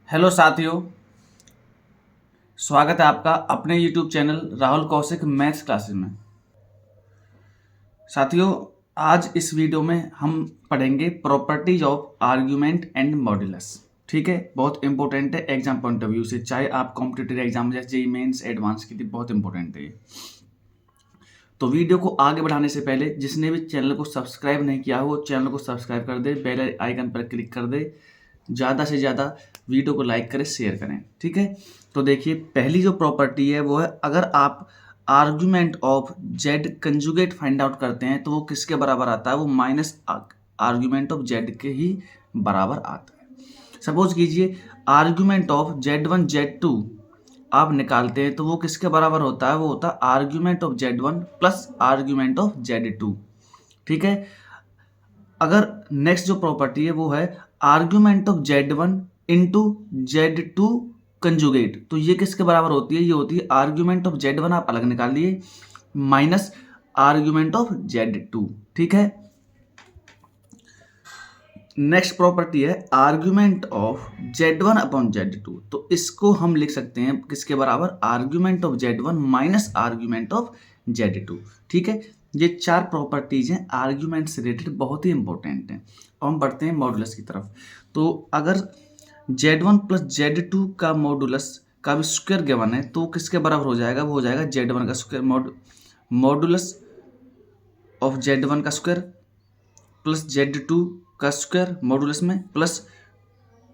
Hello साथियों, स्वागत है आपका अपने YouTube channel Rahul Kaushik maths classes में। साथियों, आज इस वीडियो में हम पढ़ेंगे properties of argument and modulus. ठीक है, बहुत इंपॉर्टेंट है एग्जाम पॉइंट ऑफ व्यू से, चाहे आप कॉम्पिटिटिव एग्जाम जैसे जेईई मेंस एडवांस की थी, बहुत इंपॉर्टेंट है ये। तो वीडियो को आगे बढ़ाने से पहले जिसने भी चैनल को सब्सक्राइब नहीं किया हो चैनल को सब्सक्राइब कर दे, बेल आइकन पर क्लिक कर दे, ज़्यादा से ज़्यादा वीडियो को लाइक करें, शेयर करें। ठीक है, तो देखिए पहली जो प्रॉपर्टी है वो है, अगर आप argument of Z conjugate find out करते हैं तो वो किसके बराबर आता है, वो माइनस आर्ग्यूमेंट ऑफ जेड के ही बराबर आता है। सपोज कीजिए argument of Z one z two आप निकालते हैं तो वो किसके बराबर होता है, वो होता है argument of Z one plus argument of Z two. ठीक है, अगर नेक्स्ट जो प्रॉपर्टी है वो है argument of Z one into Z two conjugate, तो ये किसके बराबर होती है, ये होती है आर्ग्यूमेंट ऑफ जेड वन आप अलग निकाल लिए minus argument of Z two. ठीक है, नेक्स्ट प्रॉपर्टी है argument of Z one upon z two, तो इसको हम लिख सकते हैं किसके बराबर, argument of Z one minus argument of Z two. ठीक है, ये चार प्रॉपर्टीज हैं आर्ग्यूमेंट से रिलेटेड, बहुत ही इंपॉर्टेंट हैं। और हम बढ़ते हैं मॉडुलस की तरफ। तो अगर Z one plus Z two का मॉडुलस का भी स्क्वायर गिवन है तो किसके बराबर हो जाएगा, वो हो जाएगा जेड वन का square, modulus of Z one का स्क्वायर प्लस जेड टू का स्क्वायर मॉडुलस में plus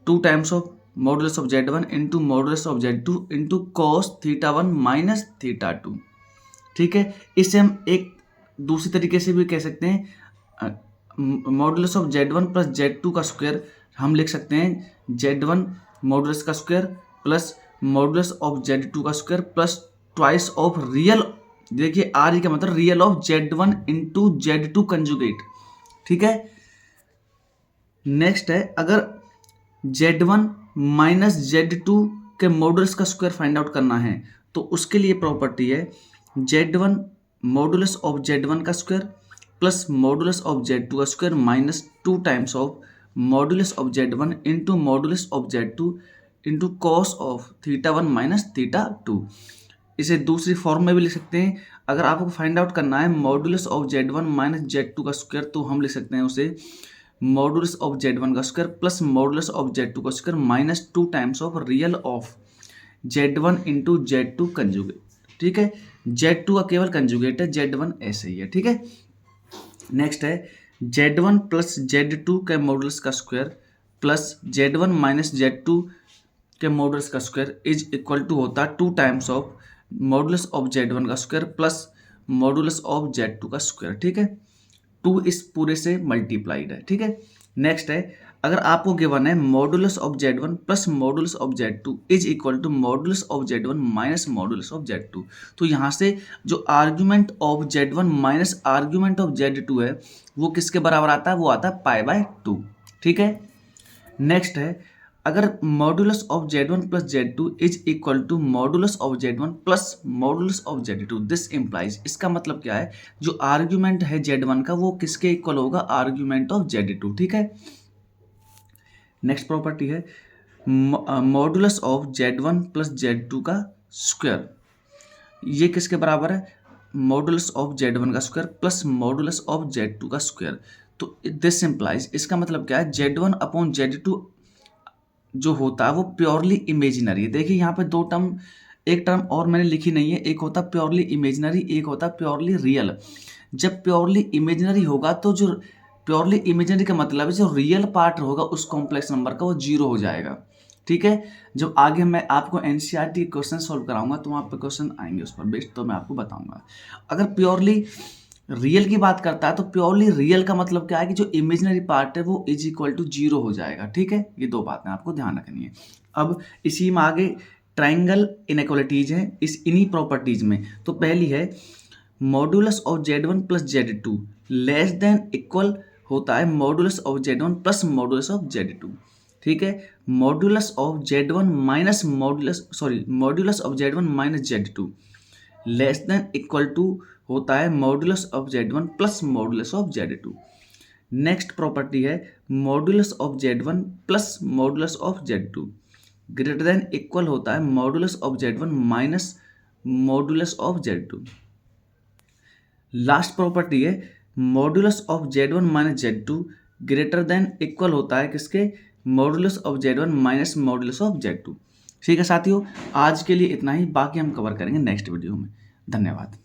2 times of modulus of Z one into modulus of Z two into cos theta one minus theta to. ठीक है, इसे हम एक दूसरी तरीके से भी कह सकते हैं, modulus of Z one plus Z two का स्क्वायर हम लिख सकते हैं जेड वन मॉडुलस का square plus modulus of Z two का square plus twice of real, देखिए आर का मतलब real of Z one into Z two conjugate. ठीक है, नेक्स्ट है अगर Z one minus Z two के मॉडुलस का स्क्वायर फाइंड आउट करना है तो उसके लिए प्रॉपर्टी है Z one modulus of Z one का square plus modulus of Z two का square minus 2 times of modulus of Z one into modulus of Z two into cos of theta one minus theta two. इसे दूसरी form में भी लिख सकते हैं, अगर आपको फाइंड आउट करना है modulus of Z one minus Z two का स्क्वायर तो हम लिख सकते हैं उसे मॉडुलस ऑफ जेड वन का square plus modulus of Z two का square minus 2 times of real of Z one into Z two conjugate. ठीक है, जेड टू का केवल कंजुगेट है, जेड वन ऐसे ही है। ठीक है, नेक्स्ट है Z one plus Z two के मॉडुलस का square plus Z one minus Z two के मॉडुलस का स्क्वायर इज इक्वल टू होता है 2 times of modulus of Z one का square plus modulus of Z two का square. ठीक है, 2 इस पूरे से मल्टीप्लाइड है। ठीक है, नेक्स्ट है अगर आपको गिवन है modulus of Z one plus modulus of Z two is equal to modulus of Z one minus modulus of Z two, तो यहाँ से जो argument of Z one minus argument of Z two है वो किसके बराबर आता है, वो आता है पाई बाय 2। ठीक है, नेक्स्ट है अगर modulus of Z one plus Z two is equal to modulus of Z one plus modulus of Z two, this implies, इसका मतलब क्या है, जो आर्ग्यूमेंट है जेड वन का वो किसके इक्वल होगा, आर्ग्यूमेंट ऑफ जेड टू। ठीक है, नेक्स्ट प्रॉपर्टी है modulus of Z one plus Z two का स्क्वायर, ये किसके बराबर है, मॉडुलस ऑफ जेड वन का square plus modulus of Z two का स्क्वायर। तो दिस इम्प्लाइज, इसका मतलब क्या है, Z one upon z two जो होता है वो प्योरली इमेजिनरी है। देखिए यहाँ पे दो टर्म, एक टर्म और मैंने लिखी नहीं है, एक होता प्योरली इमेजिनरी, एक होता प्योरली रियल। जब प्योरली इमेजिनरी होगा तो जो प्योरली इमेजिनरी का मतलब है जो रियल पार्ट होगा उस कॉम्प्लेक्स नंबर का वो 0 हो जाएगा। ठीक है, जब आगे मैं आपको एनसीईआरटी क्वेश्चन सॉल्व कराऊंगा तो वहाँ पे क्वेश्चन आएंगे उस पर बेस्ड, तो मैं आपको बताऊंगा। अगर प्योरली रियल की बात करता है तो प्योरली रियल का मतलब क्या है कि जो इमेजिनरी पार्ट है वो इज इक्वल टू 0 हो जाएगा। ठीक है, ये दो बातें आपको ध्यान रखनी है। अब इसी में आगे ट्राइंगल इनइक्वालिटीज हैं इस इन्हीं प्रॉपर्टीज में। तो पहली है modulus of Z one plus Z two less than equal होता है modulus of Z one plus modulus of Z two. ठीक है, modulus of Z one minus modulus of Z one minus Z two less than equal to होता है modulus of Z one plus modulus of Z two. Next property है modulus of Z one plus modulus of Z two greater than equal होता है modulus of Z1 minus modulus of Z2। Last property है modulus of Z1 minus Z2 greater than equal होता है किसके, modulus of Z1 minus modulus of Z2। ठीक है साथियों, आज के लिए इतना ही, बाकी हम कवर करेंगे नेक्स्ट वीडियो में। धन्यवाद।